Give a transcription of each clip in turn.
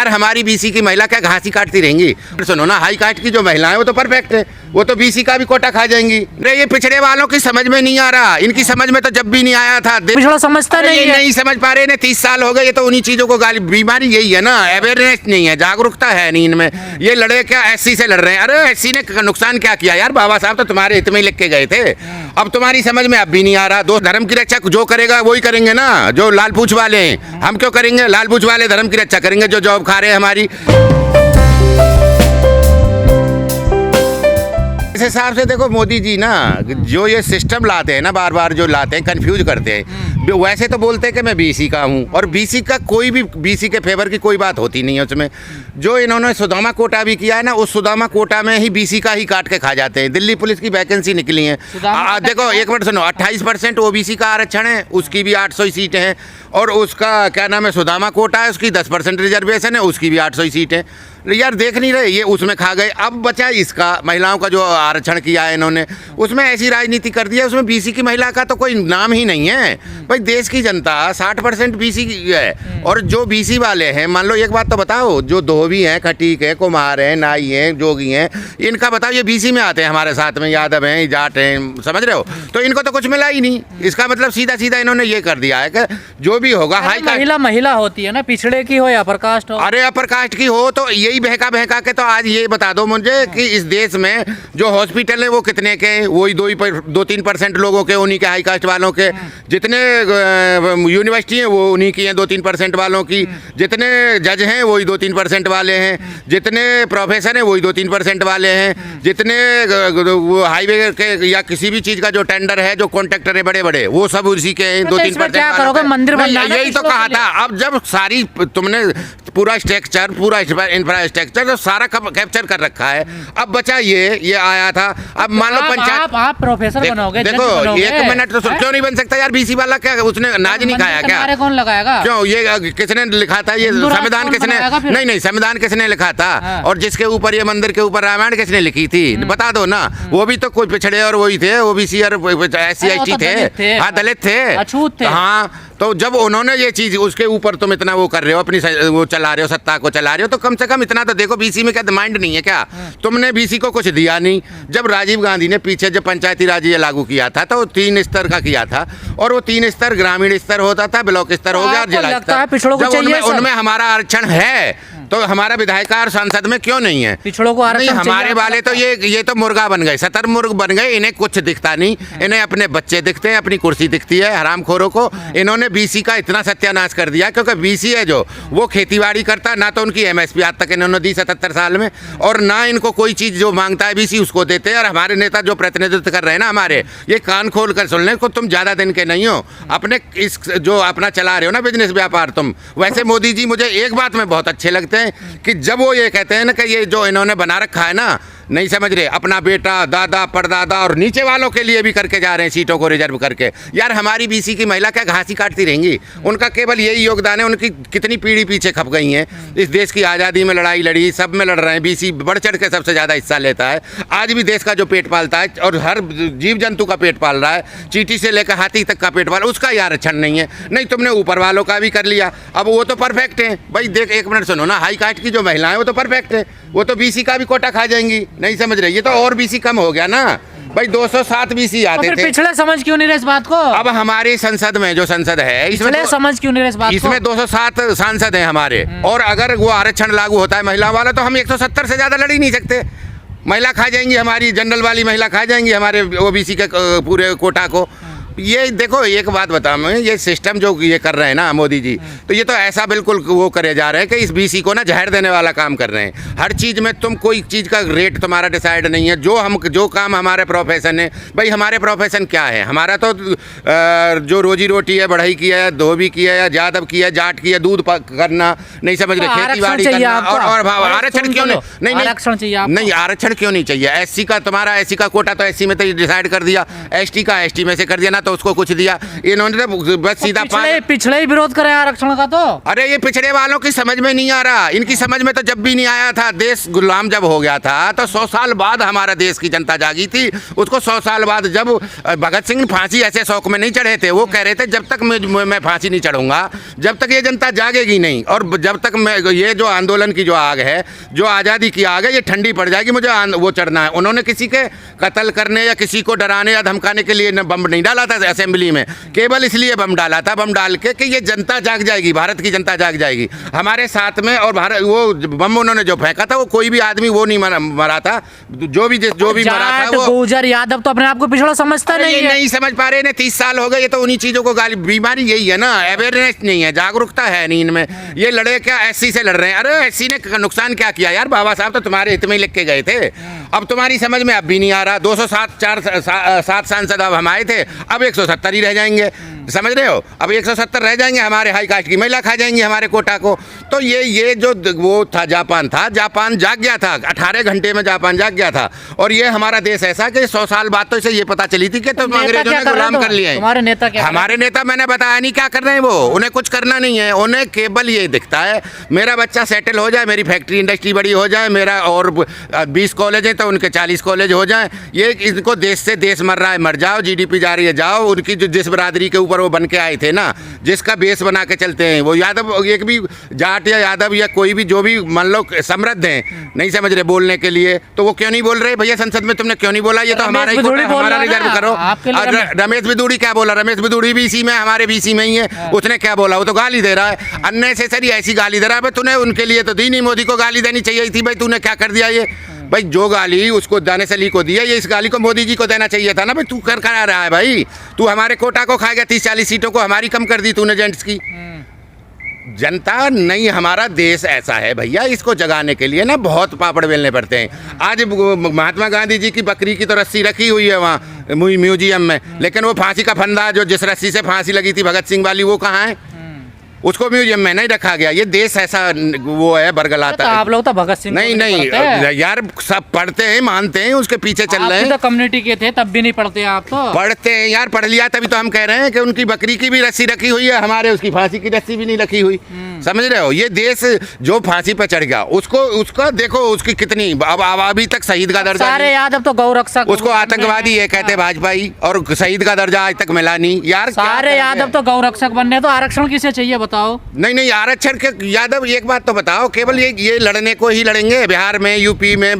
यार हमारी बीसी की महिला क्या घास ही काटती रहेंगी? सुनो ना, हाई कास्ट की जो महिलाएं वो तो परफेक्ट है, वो तो बीसी का भी कोटा खा जाएंगी। अरे ये पिछड़े वालों की समझ में नहीं आ रहा, इनकी समझ में तो जब भी नहीं आया था। पिछड़ा समझता नहीं है, नहीं समझ पा रहे हैं, 30 साल हो गए। ये तो उन्हीं चीजों को गाली, बीमारी यही है ना, अवेयरनेस नहीं है, जागरूकता है नहीं इनमें। ये लड़े क्या एससी से लड़ रहे हैं? अरे एससी ने नुकसान क्या किया यार? बाबा साहब तो तुम्हारे हित में लिख के गए थे। अब तुम्हारी समझ में अब भी नहीं आ रहा। दो धर्म की रक्षा जो करेगा वही करेंगे ना, जो लाल पूछ वाले हैं। हम क्यों करेंगे? लाल पूछ वाले धर्म की रक्षा करेंगे जो जॉब खा रहे हैं हमारी। इस हिसाब से देखो मोदी जी ना, जो ये सिस्टम लाते हैं ना, बार बार जो लाते हैं, कंफ्यूज करते हैं। वैसे तो बोलते हैं कि मैं बीसी का हूँ, और बीसी का कोई भी बीसी के फेवर की कोई बात होती नहीं है उसमें। जो इन्होंने सुदामा कोटा भी किया है ना, उस सुदामा कोटा में ही बीसी का ही काट के खा जाते हैं। दिल्ली पुलिस की वैकेंसी निकली है, देखो एक मिनट सुनो, 28% ओबीसी का आरक्षण है, उसकी भी 800 ही सीटें हैं। और उसका क्या नाम है, सुदामा कोटा है, उसकी 10% रिजर्वेशन है, उसकी भी 800 ही सीटें। यार देख नहीं रहे, ये उसमें खा गए। अब बचा इसका, महिलाओं का जो आरक्षण किया है इन्होंने, उसमें ऐसी राजनीति कर दी है, उसमें बीसी की महिला का तो कोई नाम ही नहीं है। भाई देश की जनता 60% बीसी की है, और जो बीसी वाले हैं, मान लो एक बात तो बताओ, जो धोबी हैं, खटीक है, कुम्हार हैं, नाई हैं, जोगी हैं, इनका बताओ, ये बीसी में आते हैं हमारे साथ में, यादव हैं, जाट हैं, समझ रहे हो? तो इनको तो कुछ मिला ही नहीं। इसका मतलब सीधा सीधा इन्होंने ये कर दिया है कि जो भी होगा हाई कास्ट, महिला होती है ना, पिछड़े की हो या अपर कास्ट हो। अरे अपर कास्ट की हो तो यही बहका बहका के तो आज ये बता दो मुझे कि इस देश में जो हॉस्पिटल है वो कितने के, वही 2-3% लोगों के, उन्हीं के हाई कास्ट वालों के। जितने यूनिवर्सिटी हैं वो उन्हीं की हैं, 2-3% वालों की। जितने जज हैं वही 2-3% वाले हैं। जितने प्रोफेसर हैं वही 2-3% वाले हैं। जितने हाईवे के या किसी भी चीज का जो टेंडर है, जो कॉन्ट्रैक्टर है बड़े बड़े, वो सब उसी के 2-3%। मंदिर यही तो कहा था। अब जब सारी तुमने पूरा स्ट्रक्चर, पूरा इंफ्रास्ट्रक्चर तो सारा कैप्चर कर रखा है, अब बचा ये आया था। अब मान लो पंचायत, आप प्रोफेसर बनोगे, देखो एक मिनट तो क्यों नहीं बन सकता यार? बीसी वाला क्या उसने नाज नहीं खाया क्या? कौन लगाएगा? क्यों ये किसने लिखा था? ये संविधान किसने, नहीं संविधान किसने लिखा था? और जिसके ऊपर ये मंदिर के ऊपर रामायण किसने लिखी थी? बता दो ना। वो भी तो कोई पिछड़े और वही थे, ओबीसी और SC/ST थे, हाँ दलित थे, अछूत थे। हाँ, तो जब उन्होंने ये चीज, उसके ऊपर तुम इतना वो कर रहे हो, अपनी वो चला रहे हो, सत्ता को चला रहे हो, तो कम से कम इतना तो देखो। बीसी में क्या माइंड नहीं है क्या? तुमने बीसी को कुछ दिया नहीं। जब राजीव गांधी ने पीछे जब पंचायती राज ये लागू किया था तो 3 स्तर का किया था, और वो 3 स्तर ग्रामीण स्तर होता था, ब्लॉक स्तर हो गया, जिला स्तर। उनमें हमारा आरक्षण है, तो हमारा विधायक और सांसद में क्यों नहीं है? पिछड़ों को आरक्षण हमारे वाले तो ये तो मुर्गा बन गए, शतरमुर्ग बन गए। इन्हें कुछ दिखता नहीं, इन्हें अपने बच्चे दिखते हैं, अपनी कुर्सी दिखती है। हरामखोरों को इन्होंने बीसी का इतना सत्यानाश कर दिया, क्योंकि बीसी है जो वो खेतीबाड़ी करता, ना तो उनकी MSP आज तक इन्होंने दी 77 साल में, और ना इनको कोई चीज जो मांगता है बीसी उसको देते हैं। और हमारे नेता जो प्रतिनिधित्व कर रहे हैं ना हमारे, ये कान खोल कर सुन लें को, तुम ज्यादा दिन के नहीं हो, अपने इस जो अपना चला रहे हो ना बिजनेस व्यापार तुम। वैसे मोदी जी मुझे एक बात में बहुत अच्छे लगते हैं कि जब वो ये कहते हैं ना कि ये जो इन्होंने बना रखा है ना, नहीं समझ रहे, अपना बेटा, दादा, परदादा और नीचे वालों के लिए भी करके जा रहे हैं, सीटों को रिजर्व करके। यार हमारी बीसी की महिला क्या घास ही काटती रहेंगी? उनका केवल यही योगदान है। उनकी कितनी पीढ़ी पीछे खप गई हैं। इस देश की आज़ादी में लड़ाई लड़ी, सब में लड़ रहे हैं। बीसी बढ़ चढ़ के सबसे ज़्यादा हिस्सा लेता है। आज भी देश का जो पेट पालता है, और हर जीव जंतु का पेट पाल रहा है, चींटी से लेकर हाथी तक का पेट पाल, उसका यार आरक्षण नहीं है। नहीं, तुमने ऊपर वालों का भी कर लिया, अब वो तो परफेक्ट है। भाई देख, एक मिनट सुनो ना, हाई कास्ट की जो महिलाएं वो तो परफेक्ट है, वो तो बीसी का भी कोटा खा जाएंगी। नहीं समझ रहे, ये तो और बीसी कम हो गया ना भाई। 207 बीसी आते थे। पिछले समझ क्यों नहीं रहे इस बात को? अब हमारी संसद में जो संसद है, इसमें समझ क्यों नहीं रहे इस बात को? इसमें 207 सांसद हैं हमारे, और अगर वो आरक्षण लागू होता है महिला वाला, तो हम 170 से ज्यादा लड़ ही नहीं सकते। महिला खा जाएंगी, हमारी जनरल वाली महिला खा जाएंगी हमारे ओबीसी के पूरे कोटा को। ये देखो एक बात बताऊं मैं, ये सिस्टम जो ये कर रहे हैं ना मोदी जी, तो ये तो ऐसा बिल्कुल वो करे जा रहे हैं कि इस बीसी को ना जहर देने वाला काम कर रहे हैं। हर चीज़ में तुम कोई चीज़ का रेट तुम्हारा डिसाइड नहीं है। जो काम हमारे प्रोफेशन है, भाई हमारे प्रोफेशन क्या है? हमारा तो जो रोजी रोटी है, बढ़ई की है, धोबी की है, यादव की है, जाट की है, दूध करना, नहीं समझ रहे, खेती बाड़ी करना। और आरक्षण क्यों नहीं? नहीं आरक्षण क्यों नहीं चाहिए? SC का तुम्हारा SC का कोटा तो SC में तो डिसाइड कर दिया, ST का ST में से कर दिया ना, तो उसको कुछ दिया। इन्होंने तो बस सीधा पिछले ही विरोध करे आरक्षण का। तो अरे ये पिछड़े वालों की समझ में नहीं आ रहा, इनकी समझ में तो जब भी नहीं आया था। देश गुलाम जब हो गया था तो 100 साल बाद हमारा देश की जनता जागी थी। उसको 100 साल बाद जब भगत सिंह फांसी ऐसे शौक में नहीं चढ़े थे, वो कह रहे थे जब तक मैं फांसी नहीं चढ़ूंगा, जब तक ये जनता जागेगी नहीं, और जब तक मैं ये जो आंदोलन की जो आग है, जो आज़ादी की आग है, ये ठंडी पड़ जाएगी, मुझे वो चढ़ना है। उन्होंने किसी के कत्ल करने या किसी को डराने या धमकाने के लिए बम नहीं डाला था असेंबली में, केवल इसलिए बम डाला था, बम डाल के कि ये जनता जाग जाएगी, भारत की जनता जाग जाएगी हमारे साथ में। और भारत वो बम उन्होंने जो फेंका था वो कोई भी आदमी वो नहीं मरा था, जो भी मरा था वो गुर्जर यादव तो अपने आप को पिछड़ा समझता नहीं है। नहीं समझ पा रहे, 30 साल हो गए, ये तो उन्हीं चीजों को गाली, बीमारी यही है ना, अवेयरनेस नहीं है, जागरूकता है नहीं इनमें। ये लड़े क्या एससी से लड़ रहे हैं? अरे एससी ने नुकसान क्या किया यार? बाबा साहब तो तुम्हारे हित में ही लिख के गए थे, अब तुम्हारी समझ में अब भी नहीं आ रहा। 207 सांसद अब हम आए थे, अब 170 ही रह जाएंगे, समझ रहे हो? अब 170 रह जाएंगे, हमारे हाई कास्ट की महिला खा जाएंगी हमारे कोटा को। तो ये जो वो था जापान जाग गया था, 18 घंटे में जापान जाग गया था। और ये हमारा देश ऐसा कि 100 साल बाद तो इसे ये पता चली थी कि तुम अंग्रेजों ने गुलाम कर लिए। हमारे नेता क्या? हमारे नेता मैंने बताया नहीं क्या कर रहे हैं वो, उन्हें कुछ करना नहीं है, उन्हें केवल ये दिखता है मेरा बच्चा सेटल हो जाए, मेरी फैक्ट्री इंडस्ट्री बड़ी हो जाए, मेरा और 20 कॉलेज हैं तो उनके 40 कॉलेज हो जाएं। ये इनको देश से देश मर रहा है, मर जाओ, जीडीपी जा रही है जाओ। उनकी जो जिस बरादरी के ऊपर वो बन के आए थे ना, जिसका बेस बना के चलते हैं, वो यादव, एक भी जाट या यादव या कोई भी जो भी मान लो समृद्ध हैं, नहीं समझ रहे बोलने के लिए, तो वो क्यों नहीं बोल रहे? भैया संसद में तुमने क्यों नहीं बोला? ये तो हमारा ही हमारा रिजर्व करो। रमेश बिदूड़ी क्या बोला? रमेश बिदूड़ी भी इसी में, हमारे बीसी में ही है, उसने क्या बोला? वो तो गाली दे रहा है, अननेसेसरी ऐसी गाली दे रहा है। तूने उनके लिए तो दी नहीं, मोदी को गाली देनी चाहिए थी भाई, तूने क्या कर दिया ये? भाई जो गाली उसको दानिश अली को दी है, ये इस गाली को मोदी जी को देना चाहिए था ना भाई। तू कर रहा है भाई, तू हमारे कोटा को खाएगा, 30-40 सीटों को हमारी कम कर दी तूने जेंट्स की। जनता नहीं, हमारा देश ऐसा है भैया, इसको जगाने के लिए ना बहुत पापड़ बेलने पड़ते हैं। आज महात्मा गांधी जी की बकरी की तो रस्सी रखी हुई है वहाँ म्यूजियम में, लेकिन वो फांसी का फंदा जो जिस रस्सी से फांसी लगी थी भगत सिंह वाली, वो कहाँ है? उसको म्यूजियम में नहीं रखा गया। ये देश ऐसा वो है बरगलाता है। आप लोग तो भगत सिंह नहीं यार, सब पढ़ते हैं, मानते हैं, उसके पीछे चल रहे हैं। तो कम्युनिटी के थे तब भी नहीं पढ़ते आप? तो पढ़ते हैं यार, पढ़ लिया तभी तो हम कह रहे हैं कि उनकी बकरी की भी रस्सी रखी हुई है, हमारे उसकी फांसी की रस्सी भी नहीं रखी हुई। समझ रहे हो? ये देश जो फांसी पे चढ़ गया उसका देखो उसकी कितनी अब अभी तक शहीद का दर्जा। सारे यादव तो गौ रक्षक, उसको आतंकवादी ये कहते भाजपाई, और शहीद का दर्जा आज तक मिला नहीं यार। सारे यादव तो गौ रक्षक बनने, तो आरक्षण किसे चाहिए बताओ? नहीं आरक्षण के यादव, एक बात तो बताओ, केवल ये लड़ने को ही लड़ेंगे? बिहार में, यूपी में,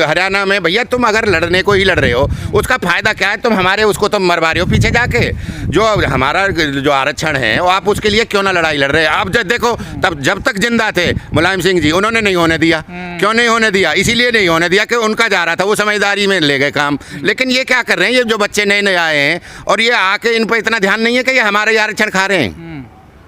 हरियाणा में, भैया तुम अगर लड़ने को ही लड़ रहे हो, उसका फायदा क्या है? तुम हमारे उसको तुम मरवा रहे हो पीछे जाके। जो हमारा जो आरक्षण है वो आप उसके लिए क्यों ना लड़ाई लड़ रहे? आप देखो तब जब तक जिंदा थे मुलायम सिंह जी, उन्होंने नहीं होने दिया। क्यों नहीं होने दिया? इसीलिए नहीं होने दिया कि उनका जा रहा था, वो समझदारी में ले गए काम। लेकिन ये क्या कर रहे हैं, ये जो बच्चे नए नए आए हैं और ये आके इन पर इतना ध्यान नहीं है कि ये हमारे आरक्षण खा रहे हैं।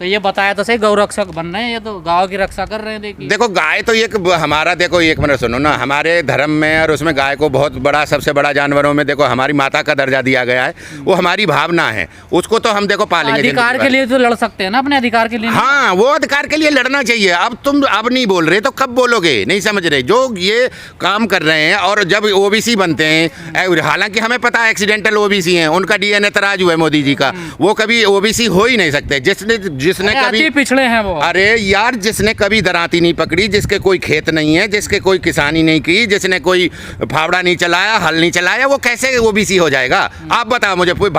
तो ये बताया तो सही, गौ रक्षक बन रहे हैं, ये तो गाँव की रक्षा कर रहे हैं। देखो गाय तो एक हमारा, देखो एक मिनट सुनो ना, हमारे धर्म में और उसमें गाय को बहुत बड़ा, सबसे बड़ा जानवरों में देखो हमारी माता का दर्जा दिया गया है। वो हमारी भावना है, उसको तो हम देखो पालेंगे। अधिकार के लिए तो लड़ सकते हैं ना, अपने अधिकार के लिए। हाँ, वो अधिकार के लिए लड़ना चाहिए। अब तुम अब नहीं बोल रहे तो कब बोलोगे? नहीं समझ रहे जो ये काम कर रहे हैं। और जब ओबीसी बनते हैं, हालांकि हमें पता है एक्सीडेंटल ओबीसी हैं, उनका डीएनए तराजू है मोदी जी का, वो कभी ओबीसी हो ही नहीं सकते। जिसने कभी पिछड़े हैं वो। अरे यार, जिसने कभी दराती नहीं पकड़ी, जिसके कोई खेत नहीं है, जिसके कोई किसानी नहीं की, जिसने कोई फावड़ा नहीं चलाया, हल नहीं चलाया, वो कैसे ओबीसी हो जाएगा? आप बताओ मुझे। पूरे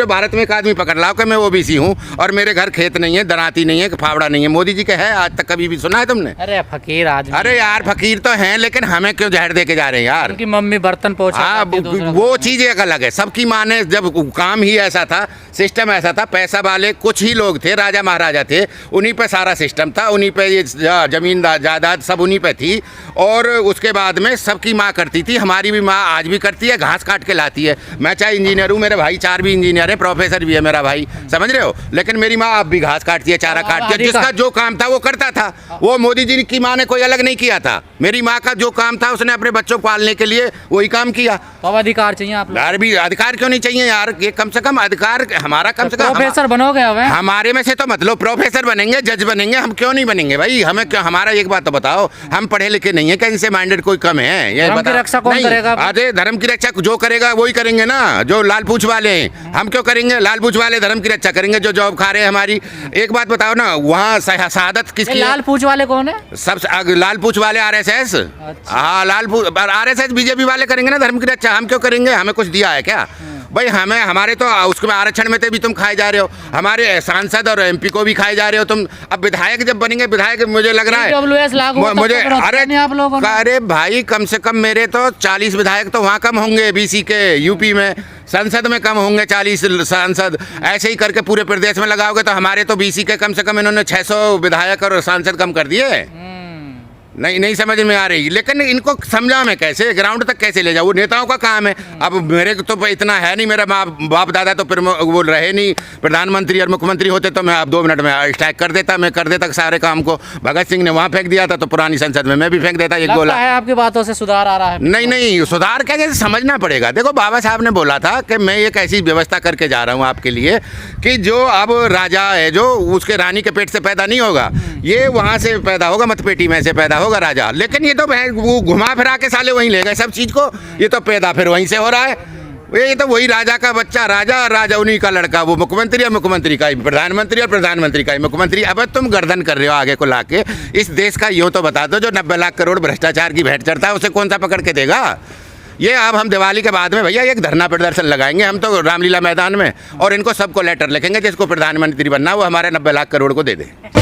भारत में एक आदमी पकड़ लाओ कि मैं ओबीसी हूँ और मेरे घर खेत नहीं है, दराती नहीं है, फावड़ा नहीं है। मोदी जी के है आज तक कभी भी सुना है तुमने? अरे फकीर आदमी। अरे यार फकीर तो हैं, लेकिन हमें क्यों जहर दे के जा रहे हैं यार? उनकी मम्मी बर्तन पोंछा। हाँ, वो चीज़ एक अलग है। सबकी माँ ने, जब काम ही ऐसा था, सिस्टम ऐसा था, पैसा वाले कुछ ही लोग थे, राजा महाराजा थे, उन्हीं पे सारा सिस्टम था, उन्हीं पे ये जमीन जायदाद सब उन्हीं पे थी। और उसके बाद में सबकी माँ करती थी, हमारी भी माँ आज भी करती है, घास काट के लाती है। मैं चाहे इंजीनियर हूँ, मेरे भाई 4 भी इंजीनियर है, प्रोफेसर भी है मेरा भाई, समझ रहे हो? लेकिन मेरी माँ अब भी घास काटती है, चारा काटती है। जिसका जो काम था वो करता था, वो मोदी जी की माँ ने कोई अलग नहीं किया था। मेरी माँ का जो काम था उसने अपने बच्चों को पालने के लिए वही काम किया। तो अधिकार चाहिए आप यार? भी अधिकार क्यों नहीं चाहिए यार? ये कम से कम अधिकार हमारा, कम से कम प्रोफेसर बनोगे अब? हमारे में से तो मत मत लो, प्रोफेसर बनेंगे, जज बनेंगे, हम क्यों नहीं बनेंगे भाई? हमें क्यों? हमारा एक बात तो बताओ, हम पढ़े लिखे नहीं है, क्या इनसे माइंडेड कोई कम है? ये धर्म की बताओ। रक्षा कौन नहीं, करेगा? अरे धर्म की रक्षा जो करेगा वही करेंगे ना, जो लाल पूछ वाले हैं। हम क्यों करेंगे? लाल पूछ वाले धर्म की रक्षा करेंगे, जो जॉब खा रहे हैं हमारी। एक बात बताओ ना, वहाँ शहादत किसकी है? लाल पूछ वाले कौन है? सब लाल पूछ वाले RSS। हाँ, लाल पूछ RSS बीजेपी वाले करेंगे ना धर्म की रक्षा, हम क्यों करेंगे? हमें कुछ दिया है क्या भाई? हमें हमारे तो उसमें आरक्षण में भी तुम खाए जा रहे हो, हमारे सांसद और MP को भी खाए जा रहे हो तुम। अब विधायक जब बनेंगे, विधायक मुझे लग रहा है EWS लागू होगा, मुझे, तब तो अरे नहीं आप लोगों ने। अरे भाई कम से कम मेरे तो 40 विधायक तो वहाँ कम होंगे BC के, UP में संसद में कम होंगे 40 सांसद। ऐसे ही करके पूरे प्रदेश में लगाओगे तो हमारे तो BC के कम से कम इन्होंने 600 विधायक और सांसद कम कर दिए। नहीं समझ में आ रही, लेकिन इनको समझा मैं कैसे, ग्राउंड तक कैसे ले जाऊँ? वो नेताओं का काम है। अब मेरे को तो इतना है नहीं, मेरा बाप दादा तो फिर वो रहे नहीं प्रधानमंत्री और मुख्यमंत्री होते तो मैं अब 2 मिनट में स्ट्राइक कर देता सारे काम को। भगत सिंह ने वहाँ फेंक दिया था तो पुरानी संसद में मैं भी फेंक देता एक गोला। है आपकी बातों से सुधार आ रहा है? नहीं, सुधार क्या, जैसे समझना पड़ेगा। देखो बाबा साहब ने बोला था कि मैं एक ऐसी व्यवस्था करके जा रहा हूँ आपके लिए कि जो अब राजा है, जो उसके रानी के पेट से पैदा नहीं होगा, ये वहाँ से पैदा होगा, मतपेटी में से पैदा होगा राजा। लेकिन ये तो वो घुमा फिरा के साले वहीं ले गए सब चीज को, ये तो पैदा फिर वहीं से हो रहा है। ये तो वही राजा का बच्चा राजा उन्हीं का लड़का, वो मुख्यमंत्री और मुख्यमंत्री का ही प्रधानमंत्री और प्रधानमंत्री का ही मुख्यमंत्री। अब तुम गर्दन कर रहे हो आगे को लाके इस देश का। यूँ तो बता दो, जो 90 लाख करोड़ भ्रष्टाचार की भेंट चढ़ता है उसे कौन सा पकड़ के देगा? ये अब हम दिवाली के बाद में भैया एक धरना प्रदर्शन लगाएंगे हम तो रामलीला मैदान में, और इनको सबको लेटर लिखेंगे जिसको प्रधानमंत्री बनना वो हमारे 90 लाख करोड़ को दे दे।